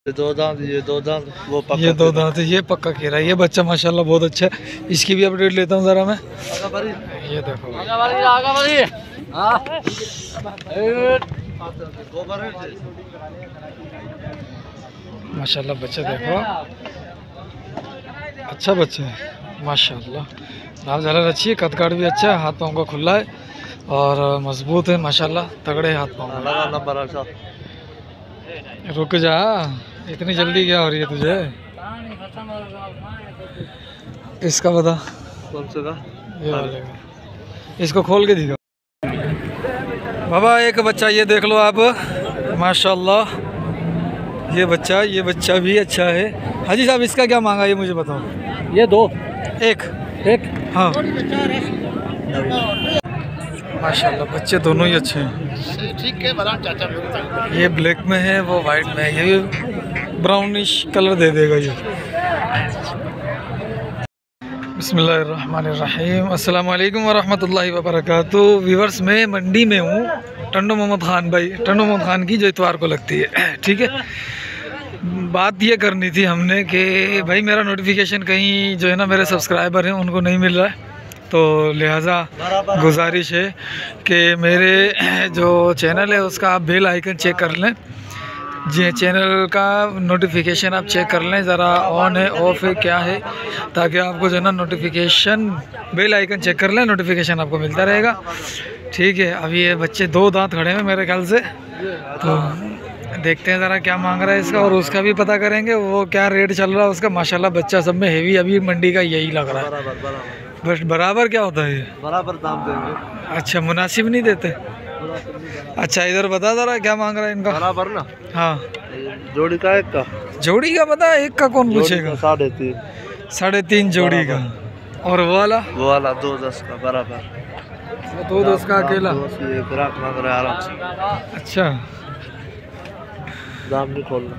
ये दो दांत, ये दो दांत, वो पक्का, ये दो दांत है, ये पक्का खीरा है। ये बच्चा माशाल्लाह बहुत अच्छा है। इसकी भी अपडेट लेता हूँ ज़रा मैं। ये देखो माशाल्लाह बच्चा देखो, अच्छा बच्चा है माशाल्लाह। नाव झालर अच्छी है, कद काट भी अच्छा है, हाथ पाँव का खुला है और मजबूत है माशाल्लाह, तगड़े हाथ पाँव। रुक जा, इतनी जल्दी क्या हो रही है तुझे? इसका बता कौन सा का? ये वाले का। इसको खोल के दिखा बाबा। एक बच्चा ये देख लो आप माशाल्लाह, ये बच्चा भी अच्छा है। हाजी साहब इसका क्या मांगा ये मुझे बताओ। ये दो, एक हाँ माशाल्लाह बच्चे दोनों ही अच्छे हैं। ये ब्लैक में है, वो वाइट में है, ये भी ब्राउनिश कलर दे देगा ये। बिस्मिल्लाहिर्रहमानिर्रहीम, अस्सलाम वालेकुम वरहमतुल्लाहि वबरकातुहू। व्यूअर्स मैं मंडी में हूँ, टंडो मोहम्मद खान भाई, टंडो मोहम्मद खान की जो इतवार को लगती है, ठीक है। बात ये करनी थी हमने कि भाई मेरा नोटिफिकेशन कहीं जो है ना मेरे सब्सक्राइबर हैं उनको नहीं मिल रहा है, तो लिहाजा गुजारिश है कि मेरे जो चैनल है उसका आप बेल आइकन चेक कर लें। जी चैनल का नोटिफिकेशन आप चेक कर लें ज़रा, ऑन है ऑफ है क्या है, ताकि आपको जो है ना नोटिफिकेशन, बेल आइकन चेक कर लें, नोटिफिकेशन आपको मिलता रहेगा, ठीक है। अभी ये बच्चे दो दांत खड़े हैं मेरे ख्याल से, तो देखते हैं ज़रा क्या मांग रहा है इसका, और उसका भी पता करेंगे वो क्या रेट चल रहा है उसका। माशाल्लाह बच्चा सब में हेवी अभी मंडी का यही लग रहा है। बस बराबर क्या होता है ये? बराबर दाम देंगे। अच्छा मुनासिब नहीं देते? अच्छा इधर बता ज़रा क्या मांग रहा है इनका। बराबर ना? हाँ जोड़ी का, एक का जोड़ी का पता है, एक का कौन पूछेगा? 3.5 3.5 जोड़ी का। और वो वाला 2.10 का बराबर। 2.10 का अकेला? ग्राहक मांग रहा है आराम से। अच्छा दाम नहीं खोलना।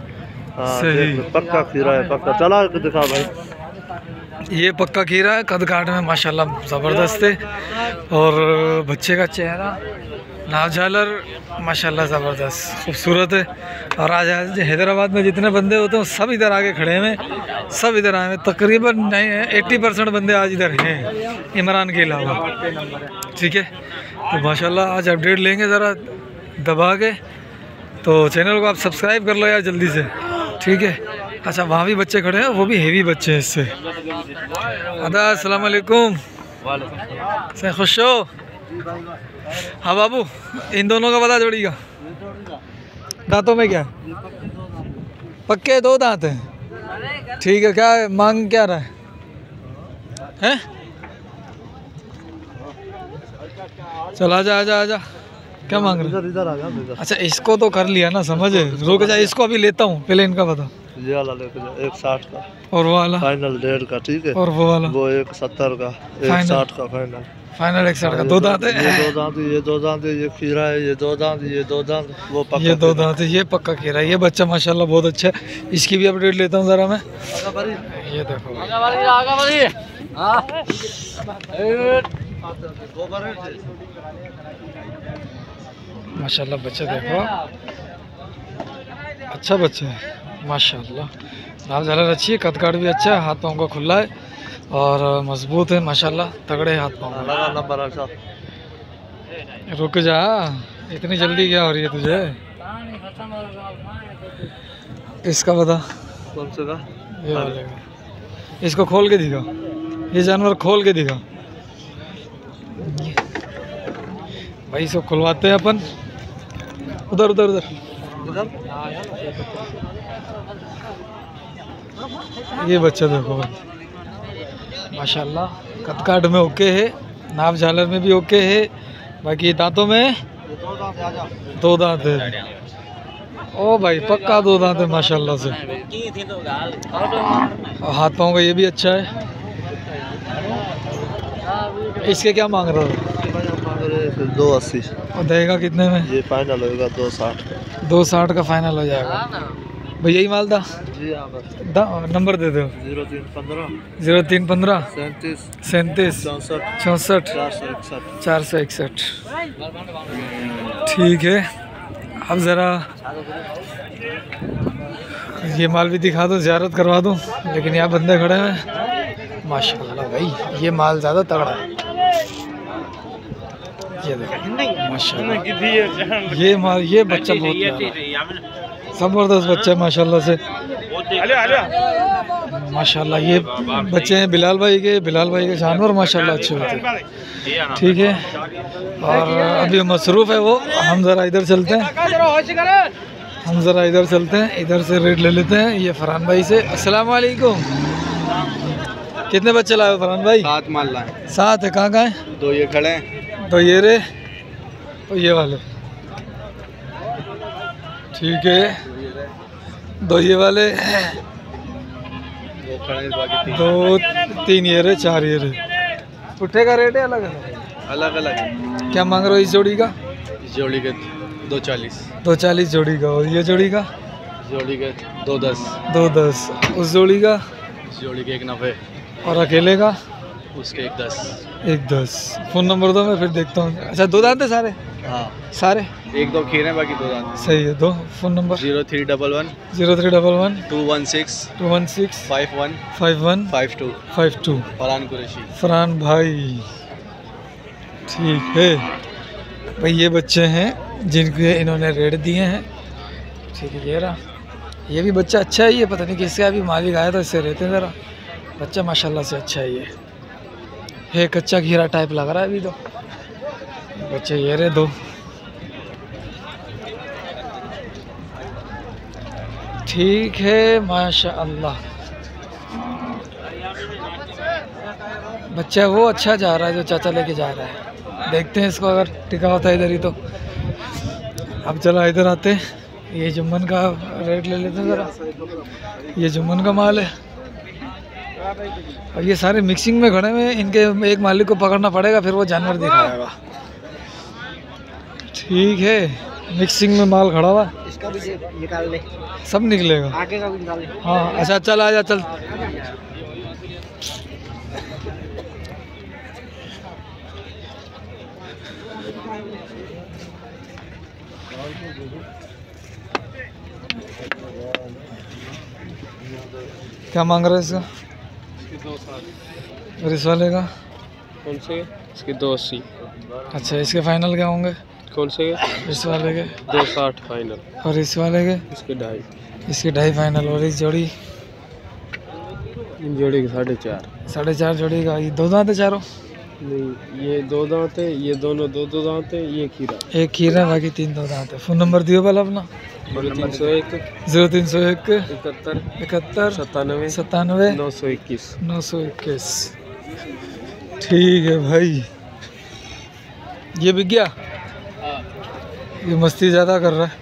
सही, पक्का खीरा है, पक्का। चला के दिखा भाई। ये पक्का खीरा है, कद काट में माशाल्लाह ज़बरदस्त है, और बच्चे का चेहरा नाव झालर माशाल्लाह ज़बरदस्त खूबसूरत है। और आज हैदराबाद में जितने बंदे होते हैं सब इधर आके खड़े हैं, सब इधर आए हैं, तकरीबन 80% बंदे आज इधर हैं इमरान के अलावा, ठीक है। तो माशाल्लाह आज अपडेट लेंगे ज़रा दबा के, तो चैनल को आप सब्सक्राइब कर लो यार जल्दी से, ठीक है। अच्छा वहाँ भी बच्चे खड़े हैं, वो भी हेवी बच्चे हैं इससे। अदा अस्सलाम वालेकुम, से खुश हो? हाँ बाबू इन दोनों का बता जोड़ी का। दांतों में क्या पक्के दो दांत हैं, ठीक है। क्या मांग क्या रहा है? चल आजा आजा आजा, क्या मांग रहे? इधर आ जा। अच्छा इसको तो कर लिया ना, समझे, रुक जा, इसको अभी लेता हूँ, पहले इनका बता। ये वाला लेके जा, 1.60 का। और वो वाला फाइनल 1.5 का, ठीक है। और वो वाला वो 1.70 का, 1.60 का फाइनल। फाइनल 1.60 का। दो दांत है, ये दो दांत, ये दो दांत, ये खीरा है, ये दो दांत, ये दो दांत, वो पक्का, ये दो दांत है, ये पक्का खीरा है। ये बच्चा माशाल्लाह बहुत अच्छा है, इसकी भी अपडेट लेता हूँ ज़रा मैं। ये देखो माशाल्लाह बच्चा देखो, अच्छा बच्चा है माशाल्लाह। नाव झालर अच्छी है, कद काट भी अच्छा है, हाथ पाँव का खुला है और मजबूत है माशाल्लाह, तगड़े हाथ पाँव। रुक जा, इतनी जल्दी क्या हो रही है तुझे? इसका बता कौन सा का? ये वाले का। इसको खोल के दिखा, ये जानवर खोल के दिखा भाई। इसको खुलवाते हैं अपन, उधर उधर उधर। ये बच्चा देखो माशाल्लाह, कद काट में ओके है, नाव झालर में भी ओके है, बाकी दांतों में दो दांत है। ओ भाई पक्का दो दांत है माशाल्लाह से, और हाथ पाँव का ये भी अच्छा है। इसके क्या मांग रहा है? 2.80। और देगा कितने में? ये फाइनल होगा 2.60 का। 2.60 का फाइनल हो जाएगा भैया। यही माल था? जी हाँ बस। नंबर दे दो। 0315 0315 37 64 461। ठीक है, अब ज़रा ये माल भी दिखा दो, ज़ियारत करवा दूँ, लेकिन यहाँ बंदे खड़े हैं माशाल्लाह भाई। ये माल ज़्यादा तगड़ा है, ये देखो माशाल्लाह। ये माल, ये बच्चा बहुत ज़बरदस्त बच्चा है माशाल्लाह से। माशाल्लाह ये बच्चे हैं बिलाल भाई के जानवर माशाल्लाह अच्छे होते हैं, ठीक है। और अभी मसरूफ़ है वो, हम ज़रा इधर चलते हैं, इधर से रेट ले लेते हैं ये फरहान भाई से। अस्सलाम वालेकुम। कितने बच्चे लाए हो फरहान भाई? 7 माल लाए। 7 है, कहाँ हैं? 2 ये खड़े हैं, 2 ये रहे और ये वाले, ठीक है। 2 ये वाले, 2 खड़े हैं, बाकी 2 3 ये रहे, 4 ये रहे। पुट्ठे का रेट है अलग अलग अलग। क्या मांग रहे हो इस जोड़ी का? इस जोड़ी के 240। 240 जोड़ी का। और ये जोड़ी का? जोड़ी के 210। 210। उस जोड़ी का? इस जोड़ी के 190। और अकेले का? उसके 110। 110। फ़ोन नंबर दो, मैं फिर देखता हूँ। अच्छा 2 दांत है सारे? हाँ सारे 1-2 खीर हैं, बाकी 2 दांत। सही है। दो फ़ोन नंबर। 0311 0311 216 216 51 51 52। 52। फरहान कुरैशी। फरहान भाई, ठीक है भाई। ये बच्चे हैं जिनके इन्होंने रेट दिए हैं, ठीक है। ये रहा, ये भी बच्चा अच्छा है। ये पता नहीं किसका, अभी मालिक आया तो इससे रहते हैं ज़रा। बच्चा माशाल्लाह से अच्छा है। ये है कच्चा खीरा टाइप लग रहा है अभी तो। बच्चे ये रहे 2, ठीक है माशाल्लाह। बच्चा वो अच्छा जा रहा है जो चाचा लेके जा रहा है। देखते हैं इसको, अगर टिका होता है इधर ही तो। अब चलो इधर आते हैं, ये जुम्मन का रेट ले लेते हैं ज़रा। ये जुम्मन का माल है और ये सारे मिक्सिंग में खड़े हुए हैं। इनके एक मालिक को पकड़ना पड़ेगा, फिर वो जानवर दिखाएगा, ठीक है। मिक्सिंग में माल खड़ा हुआ, इसका भी निकाल ले, सब निकलेगा, आगे का भी निकाल ले। हाँ अच्छा चल आजा चल। क्या मांग रहे हैं इसका? और इस वाले का? कौन से? इसके 280। अच्छा इसके फाइनल क्या होंगे? कौन से? इस वाले के 260 फाइनल। और इस वाले के? इसके 2.5। इसके 2.5 फाइनल। और इस जोड़ी? इन जोड़ी के 4.5। 4.5 जोड़ी का। ये 2 दांत है चारों? नहीं, ये 2 दांत है, ये दोनों 2 दांत है, ये खीरा। एक खीरा है, बाकी 3 2 दांत है। फ़ोन नंबर दियो पहले अपना। 0301 0301 71 71 97 97 921। 921, ठीक है भाई। ये बिक गया? ये मस्ती ज़्यादा कर रहा है,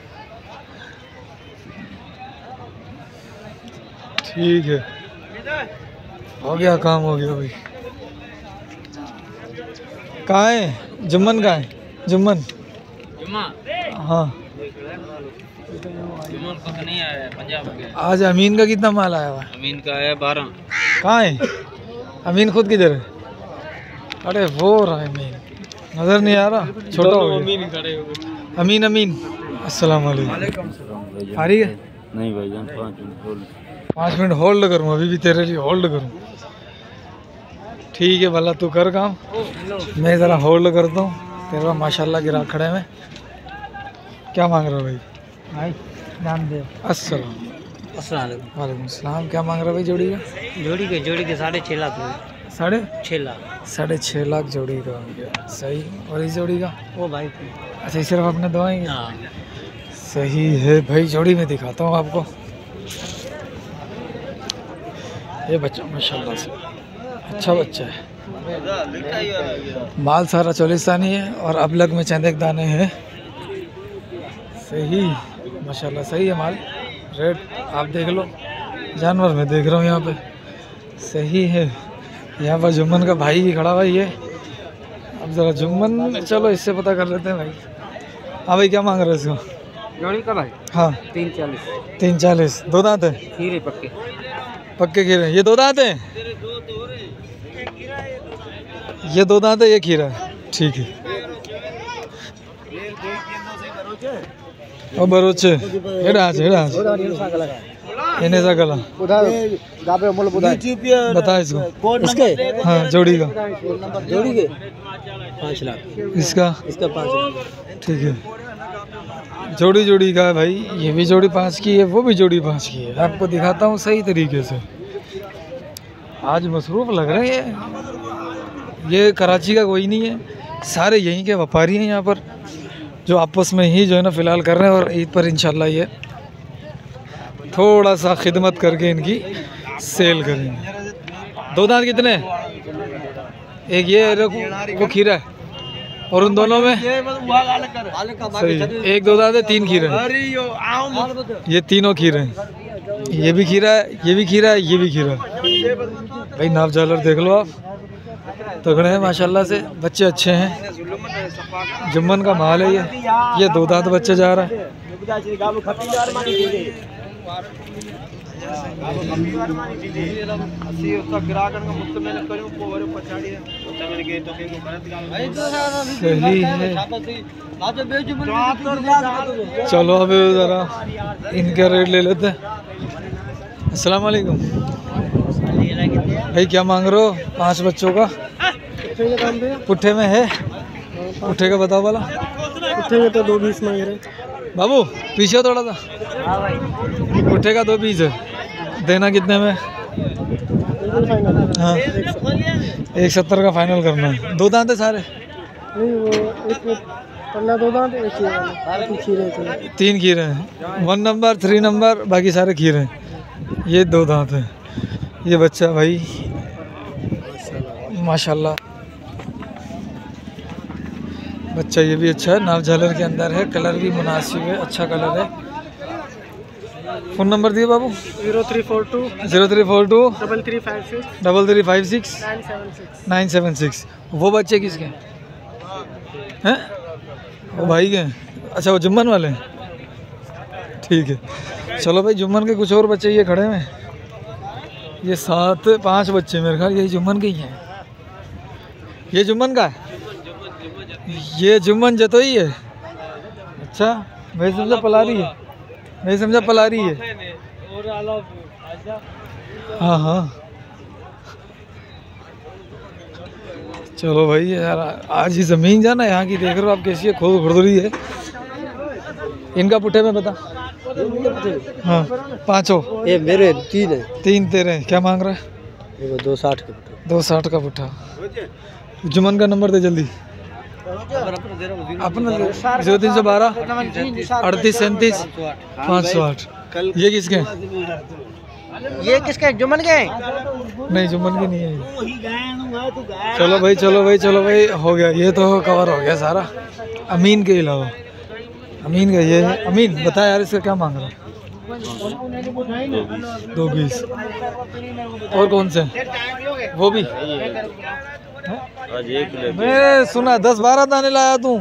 ठीक है। हो गया काम, हो गया भाई। कहाँ है जुम्मन? कहाँ है जुम्मन? हाँ नहीं आया पंजाब के। आज अमीन का कितना माल आया हुआ? अमीन का आया 12। कहाँ है अमीन? खुद किधर है? अरे वो रहा अमीन, नज़र नहीं आ रहा, छोटा हो गया। अमीन अमीन अस्सलाम वालेकुम। फारिग है? नहीं भाईजान, 5 मिनट होल्ड। 5 मिनट होल्ड करूँ, अभी भी तेरे लिए होल्ड करूँ, ठीक है। भला तू कर काम, मैं ज़रा होल्ड करता हूँ। तेरे पास माशाल्लाह गिराक खड़े में। क्या मांग रहे हो भाई? नाम दे। अस्सलाम वालेकुम सलाम। क्या मांग रहे हो भाई जोड़ी का? जोड़ी के 6.5 लाख। 6.5 लाख। 6.5 लाख जोड़ी का हो गया, सही। और इस जोड़ी का? वो भाई अच्छा सिर्फ अपने दवाएंगे? हाँ। सही है भाई। जोड़ी में दिखाता हूँ आपको। ये बच्चा माशाल्लाह से अच्छा बच्चा है। माल सारा चोलिस्तानी है और अबलग में चंद एक दाने हैं, सही माशाल्लाह सही है माल। रेट आप देख लो, जानवर में देख रहा हूँ यहाँ पे, सही है। यहाँ पर जुम्मन का भाई भी खड़ा हुआ ही है। अब ज़रा जुम्मन, चलो इससे पता कर लेते हैं भाई। हाँ भाई क्या मांग रहे हैं इसको? जोड़ी का भाई हाँ 340। 340। 2 दांत है? खीरे पक्के पक्के खीरे। ये 2 दांत है? ये 2 दांत है, ये खीरा है, ठीक है। और बरोचे हेड़ा इन्हें सा गला बता इसको इसके हाँ जोड़ी का जोड़ी के 5 लाख इसका 5 लाख। ठीक है जोड़ी जोड़ी का है भाई, ये भी जोड़ी 5 की है, वो भी जोड़ी 5 की है। आपको दिखाता हूँ सही तरीके से। आज मसरूफ़ लग रहे हैं। ये कराची का कोई नहीं है, सारे यहीं के व्यापारी हैं यहाँ पर, जो आपस में ही जो है ना फ़िलहाल कर रहे हैं। और ईद पर इंशाल्लाह ये थोड़ा सा खिदमत करके इनकी सेल करेंगे। 2 दांत कितने? एक ये वो खीरा है और उन दोनों में सही 1 2 दांत है, 3 खीरे हैं। ये तीनों खीरे हैं, ये भी खीरा है, ये भी खीरा है, ये भी खीरा है। भाई नाप जालर देख लो आप, तगड़े हैं माशाल्लाह से, बच्चे अच्छे हैं। जुम्मन का माल है ये 2 दांत बच्चे जा रहा है। सही है। चलो अभी ज़रा इनका रेट ले लेते हैं। अस्सलाम वालेकुम भाई, क्या मांग रहे हो 5 बच्चों का? पुट्ठे में है, पुट्ठे का बताओ वाला। पुट्ठे में तो 2.20 मांग रहे बाबू, पीछे थोड़ा सा। पुट्ठे का 2.20 है, देना कितने में? हाँ 170 का फाइनल करना है। 2 दांत है सारे? नहीं, वो एक पल्ला 2 दांत, एक खीरे 3 खीरे हैं, 1 नंबर 3 नंबर, बाकी सारे खीरे हैं। ये 2 दांत है। ये बच्चा भाई माशाल्लाह, बच्चा ये भी अच्छा है, नाप झालर के अंदर है, कलर भी मुनासिब है, अच्छा कलर है। फ़ोन नंबर दिए बाबू। 0342 3356 976। वो बच्चे किसके हैं? वो भाई के हैं? अच्छा वो जुम्मन वाले हैं, ठीक है। चलो भाई, जुम्मन के कुछ और बच्चे ये खड़े हैं, ये 5 बच्चे मेरे ख्याल यही जुम्मन के ही हैं। ये जुम्मन का है, ये जुम्मन जतोई है। अच्छा मैं समझा पलारी है, मैं समझा पलारी है। हाँ हाँ चलो भाई यार, आज ही ज़मीन जाना यहाँ की देख रहे हो आप कैसी है, खुद खुरदुरी है। इनका पुट्ठे में बता। हाँ 5 हो। ये मेरे 3 है। 3 तेरे हैं। क्या मांग रहा है? 260 का पुट्ठा। 260 का पुट्ठा। जुम्मन का नंबर दे जल्दी अपना। 0312 38 37 508। ये किसके हैं? ये किसके? जुम्मन के? नहीं जुम्मन की नहीं है। चलो भाई चलो भाई चलो भाई, हो गया ये तो कवर हो गया सारा। अमीन के अलावा, अमीन का ये है। अमीन बता यार, इसका क्या मांग रहा है? 220। और कौन से? वो भी मैं सुना 10-12 दाने लाया तू।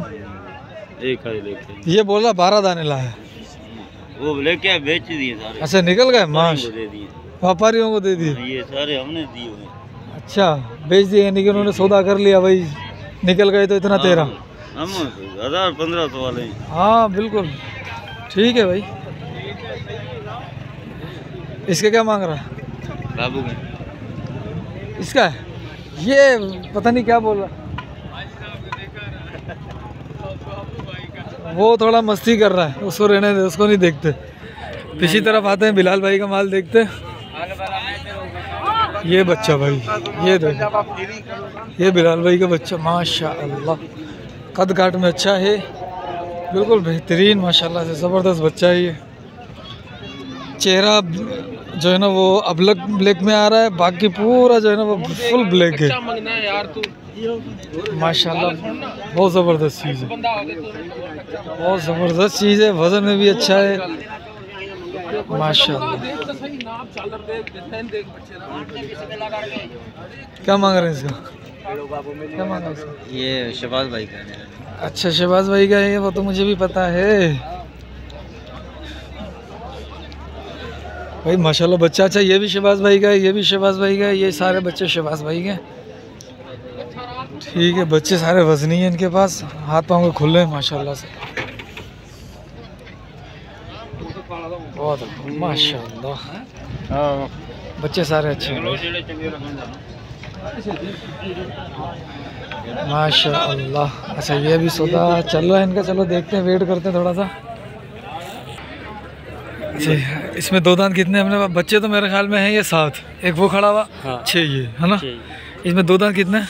ये बोला 12 दाने लाया। वो लेके बेच दिए सारे। अच्छा निकल गए माश, व्यापारियों को दे दिए। ये सारे हमने दिए हुए। अच्छा बेच दिए, यानी कि उन्होंने सौदा कर लिया भाई, निकल गए तो इतना तेरा। हम 1000-1500 वाले हैं। हाँ बिल्कुल ठीक है भाई। इसके क्या मांग रहा है बाबू? इसका है ये पता नहीं क्या बोल रहा, वो थोड़ा मस्ती कर रहा है, उसको रहने दे, उसको नहीं देखते। पीछे तरफ आते हैं, बिलाल भाई का माल देखते। ये बच्चा भाई, ये देखो, ये बिलाल भाई का बच्चा माशाअल्लाह, कद काट में अच्छा है, बिल्कुल बेहतरीन माशाल्लाह से ज़बरदस्त बच्चा है ये। चेहरा जो है ना वो अबलक ब्लैक में आ रहा है, बाकी पूरा जो है ना वो फुल ब्लैक है माशाल्लाह। बहुत ज़बरदस्त चीज़ है, बहुत ज़बरदस्त चीज़ है, वज़न में भी अच्छा है माशाल्लाह। क्या मांग रहे हैं इसका? क्या मांग रहे हैं इसका? ये शहबाज भाई का है। अच्छा शहबाज भाई का है, वो तो मुझे भी पता है भाई माशाल्लाह बच्चा अच्छा। ये भी शहबाज भाई का है, ये भी शहबाज भाई का है, ये सारे बच्चे शहबाज भाई के। ठीक है, बच्चे सारे वजनी हैं इनके पास, हाथ पाँव के खुले हैं माशाल्लाह से, बहुत माशाल्लाह, बच्चे सारे अच्छे हैं माशाल्लाह। अच्छा ये भी सौदा चल रहा है इनका, चलो देखते हैं, वेट करते हैं थोड़ा सा। अच्छा इसमें दो दांत कितने अपने पास? बच्चे तो मेरे ख्याल में हैं ये 7, एक वो खड़ा हुआ 6 ये है ना। इसमें दो दांत कितने?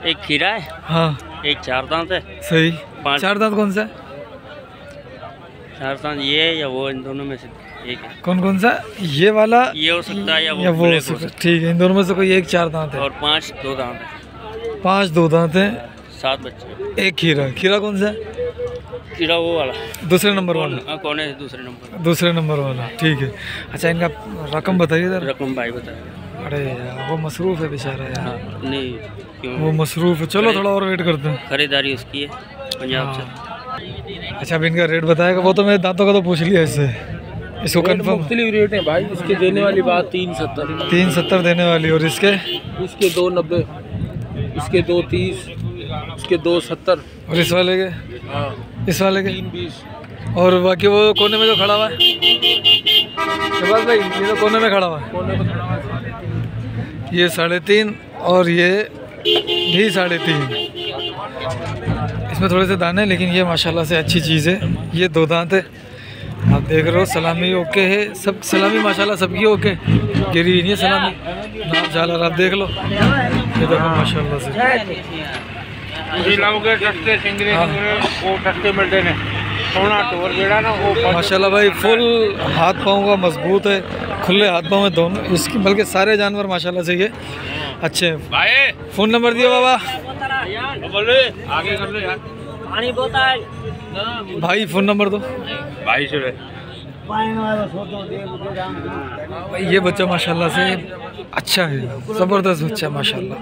एक खीरा है, हाँ एक 4 दांत है। सही। 5 4 दांत कौन सा है? 4 दांत ये है या वो, इन दोनों में से एक है। कौन कौन सा? ये वाला ये हो सकता है या वो हो ब्लैक हो सकता है। सकता ठीक है, इन दोनों में से कोई एक 4 दांत है। है। और 5 2 दांत है। 5 दो दांत हैं, 7 बच्चे। एक खीरा। खीरा कौन सा है? खीरा वो वाला, दूसरे नंबर वाला। कौन है दूसरे नंबर? दूसरे नंबर वाला, ठीक है। अच्छा इनका रकम बताइए जरा। रकम भाई बताए। अरे यार वो मसरूफ़ है बेचारा यार। हाँ नहीं क्यों, वो मसरूफ़ है। चलो थोड़ा और वेट करते हैं। खरीदारी उसकी है पंजाब से। अच्छा अब इनका रेट बताएगा? वो तो मेरे दांतों का तो पूछ लिया इससे, इसको कंफर्म। मुख्तलिफ रेट है भाई, इसके देने वाली बात 370, 370 देने वाली। और इसके? इसके 290, इसके 230, इसके 270। और इस वाले के? हाँ इस वाले के 320। और बाकी वो कोने में जो खड़ा हुआ है शहबाज भाई, ये तो कोने में खड़ा हुआ है, ये 3.5 और ये भी 3.5। इसमें थोड़े से दाने, लेकिन ये माशाल्लाह से अच्छी चीज़ है। ये दो दांत है, आप देख रहे हो। सलामी ओके है, सब सलामी माशाल्लाह सबकी ओके, गिरी नहीं है सलामी। नाम झालर आप देख लो, ये देखो माशाल्लाह से। माशाल्लाह भाई फुल हाथ पाँव का मजबूत है, खुले हाथ पाँव में दोनों इसकी, बल्कि सारे जानवर माशाल्लाह से ये अच्छे हैं। फ़ोन नंबर दियो बाबा। भाई फ़ोन नंबर दो। भाई ये बच्चा माशाल्लाह से अच्छा है, ज़बरदस्त बच्चा है माशाल्लाह।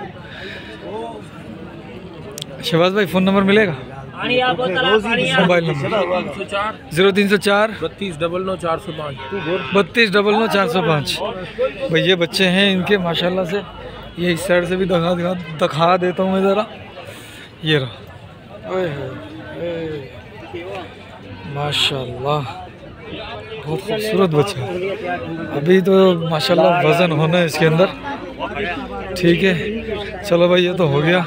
शहबाज भाई फ़ोन नंबर मिलेगा? मोबाइल नंबर 0304 3299 भाई ये बच्चे हैं इनके माशाल्लाह से। ये इस साइड से भी दिखा देता हूँ मैं ज़रा। ये रहा माशाल्लाह, बहुत खूबसूरत बच्चा। अभी तो माशाल्लाह वज़न होना है इसके अंदर। ठीक है चलो भाई ये तो हो गया,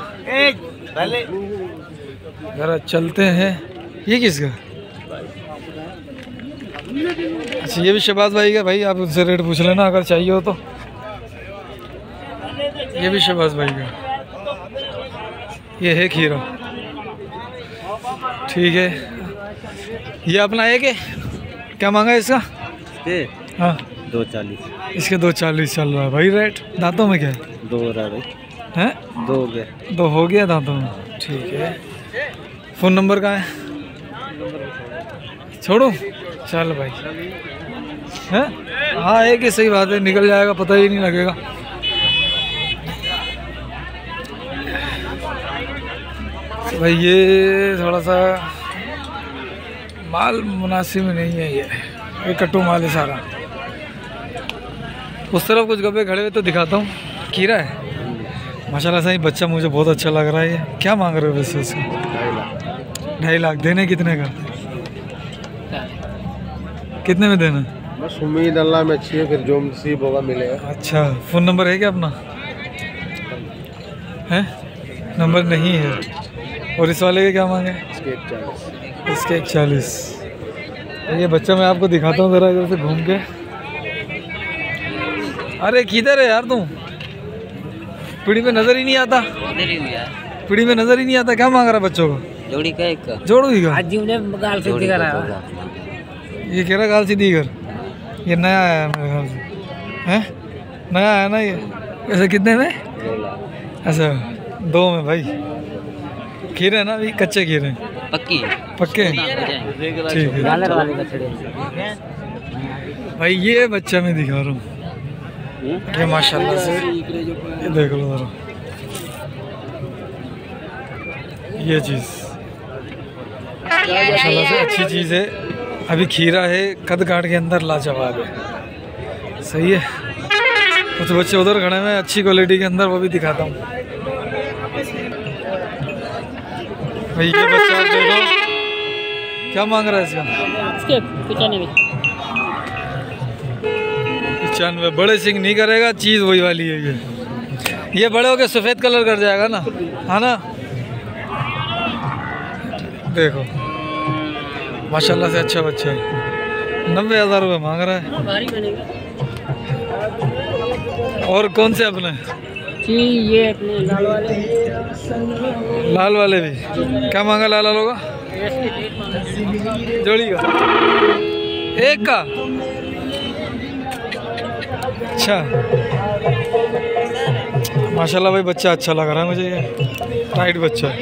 ज़रा चलते हैं। ये किसका? अच्छा ये भी शहबाज भाई का। भाई आप उनसे रेट पूछ लेना अगर चाहिए हो तो। ये भी शहबाज भाई का। ये है खीरा, ठीक है। ये अपना एक है, क्या मांगा है इसका? हाँ 240। इसके 240 चल रहा है भाई रेट। दांतों में क्या है? 2 हो रहा है, हैं? 2 हो गया। 2 हो गया दांतों में, ठीक है। फ़ोन नंबर कहाँ है? छोड़ो चल भाई, हैं? हाँ एक ही सही बात है, निकल जाएगा पता ही नहीं लगेगा। भाई ये थोड़ा सा माल मुनासिब नहीं है, ये कट्टू माल है सारा। उस तरफ कुछ गब्बे खड़े हुए तो दिखाता हूँ। खीरा है माशाल्लाह से। बच्चा मुझे बहुत अच्छा लग रहा है। ये क्या मांग रहे हो वैसे उसका? 2.5 लाख। देने कितने का? कितने में देना? बस उम्मीद अल्लाह में अच्छी है, फिर जो नसीब होगा मिलेगा। अच्छा फ़ोन नंबर है क्या अपना? है नंबर नहीं है। और इस वाले के क्या मांगे? इसके 41। ये बच्चा मैं आपको दिखाता हूँ ज़रा इधर से घूम के। अरे किधर है यार तुम? पीढ़ी में नज़र ही नहीं आता। पीढ़ी में नज़र ही नहीं आता। क्या मांग रहा है बच्चों को? जोड़ी का एक जोड़ी का। गाल से दिखा रहा है। ये कह रहा गाल सीधी कर। ये नया आया मेरे ख्याल से, हैं? नया आया ना ये। ऐसे कितने में? अच्छा 2 में भाई। खीरे है ना अभी, कच्चे खीरे हैं? पक्की पक्के? ठीक है भाई। ये बच्चा मैं दिखा रहा हूँ, ये माशाल्लाह से। ये देख लो ज़रा, ये चीज़ माशाल्लाह से अच्छी चीज़ है। अभी खीरा है, कद काट के अंदर लाजवाब है। सही है। कुछ बच्चे उधर खड़े हैं अच्छी क्वालिटी के अंदर, वो भी दिखाता हूँ भाई। ये बच्चा आप देखो क्या मांग रहा है इसका? 95। बड़े सिंह नहीं करेगा, चीज़ वही वाली है ये बड़े होके सफ़ेद कलर कर जाएगा ना, है ना। देखो माशाल्लाह से अच्छा बच्चा है। 90,000 रुपये मांग रहा है। और कौन से अपने जी ये अपने लाल वाले, लाल वाले भी क्या मांगा लाल वालों का? जोड़ी का एक का। अच्छा माशाल्लाह भाई बच्चा अच्छा लग रहा है मुझे, ये टाइट बच्चा है।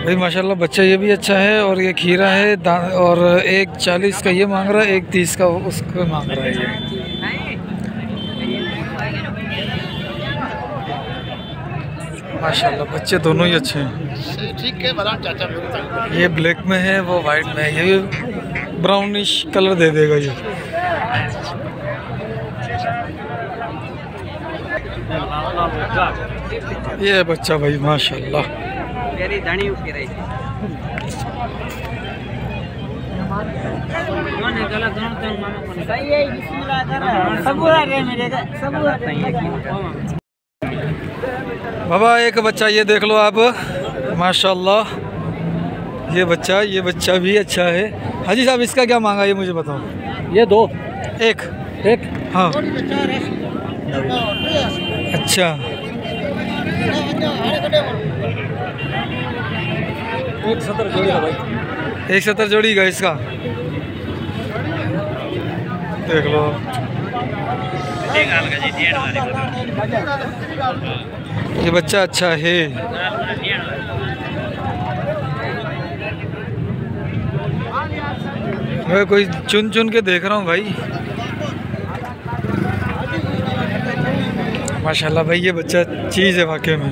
भाई माशाल्लाह बच्चा ये भी अच्छा है। और ये खीरा है और 1,40 का ये मांग रहा है, 1,30 का उसको मांग रहा है ये। माशाल्लाह बच्चे दोनों ही अच्छे हैं। ये ब्लैक में है, वो वाइट में है। ये भी ब्राउनिश कलर दे देगा ये। ये बच्चा भाई माशाल्लाह। बाबा एक बच्चा ये देख लो आप, माशाल्लाह ये बच्चा भी अच्छा है। हाजी साहब इसका क्या मांगा ये मुझे बताओ। ये दो एक हाँ अच्छा 170 जोड़ी का भाई, 170 जोड़ी का इसका। देख लो ये बच्चा अच्छा है। मैं कोई चुन चुन के देख रहा हूँ भाई। माशाल्लाह भाई ये बच्चा चीज़ है वाकई में।